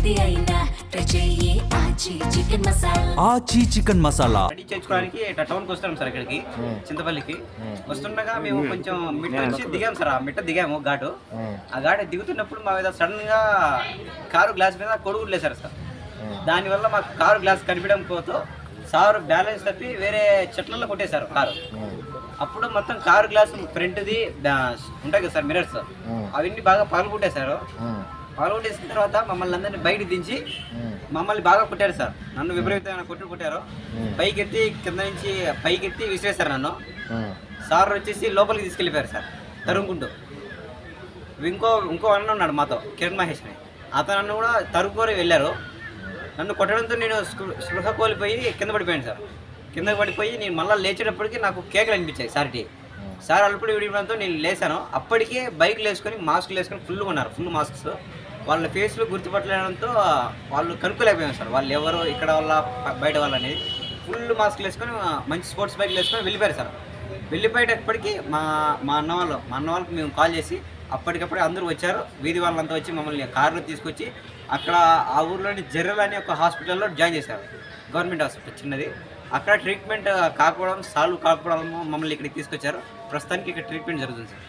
ఏది అయినా ట్రై చెయ్యి ఆచి చికెన్ మసాలా. ఆచి చికెన్ మసాలా రెడీ చేసుకోవడానికి ఇట్లా టౌన్కి వస్తాం సార్. ఇక్కడికి చింతపల్లికి వస్తుండగా మేము కొంచెం మిట్ట నుంచి దిగాం సార్. ఆ మిట్ట దిగాము ఘాటు. ఆ ఘాటు దిగుతున్నప్పుడు మా మీద సడన్ గా కారు గ్లాస్ మీద కొడుకులు లేసారు సార్. దానివల్ల మాకు కారు గ్లాస్ కనిపించడం పోతూ సారు బ్యాలెన్స్ తప్పి వేరే చెట్లలో కొట్టేశారు కారు. అప్పుడు మొత్తం కారు గ్లాస్ ఫ్రంట్ది ఉంటాయి కదా సార్ మిరర్స్, అవన్నీ బాగా పగలగొట్టేశారు. పగలగొట్టేసిన తర్వాత మమ్మల్ని అందరినీ బయటకు దించి మమ్మల్ని బాగా కొట్టారు సార్. నన్ను విపరీతమైన కొట్టారు. పైకెత్తి కింద నుంచి పైకెత్తి విసిరేశారు నన్ను. సార్ వచ్చేసి లోపలికి తీసుకెళ్ళిపోయారు సార్ తరుముకుంటూ. ఇంకో అన్న ఉన్నాడు మాతో, కిరణ్ మహేష్ అని. అతను కూడా తరుముకొని వెళ్ళారు. నన్ను కొట్టడంతో నేను స్పృహ కోల్పోయి కింద పడిపోయాను సార్. కింద పడిపోయి నేను మళ్ళీ లేచేటప్పటికి నాకు కేకలు అనిపించాయి సార్కి. సార్ అల్లుపుడి విడిపడంతో నేను లేచాను. అప్పటికే బైక్లు వేసుకొని మాస్కులు వేసుకొని ఫుల్గా ఉన్నారు, ఫుల్ మాస్క్స్. వాళ్ళ ఫేస్లు గుర్తుపట్టలేడంతో వాళ్ళు కనుక్కోలేకపోయాను సార్ వాళ్ళు ఎవరు, ఇక్కడ వాళ్ళ బయట వాళ్ళు అనేది. ఫుల్ మాస్కులు వేసుకొని మంచి స్పోర్ట్స్ బైక్లు వేసుకొని వెళ్ళిపోయారు సార్. వెళ్ళిపోయేటప్పటికి మా అన్న వాళ్ళకి మేము కాల్ చేసి అప్పటికప్పుడే అందరూ వచ్చారు. వీధి వాళ్ళంతా వచ్చి మమ్మల్ని కారులో తీసుకొచ్చి అక్కడ ఆ ఊర్లోని జర్రల్ అనే ఒక హాస్పిటల్లో జాయిన్ చేశారు, గవర్నమెంట్ హాస్పిటల్ చిన్నది. అక్కడ ట్రీట్మెంట్ కాకపోవడం, సాల్వ్ కాకపోవడం మమ్మల్ని ఇక్కడికి తీసుకొచ్చారు. ప్రస్తుతానికి ఇక్కడ ట్రీట్మెంట్ జరుగుతుంది సార్.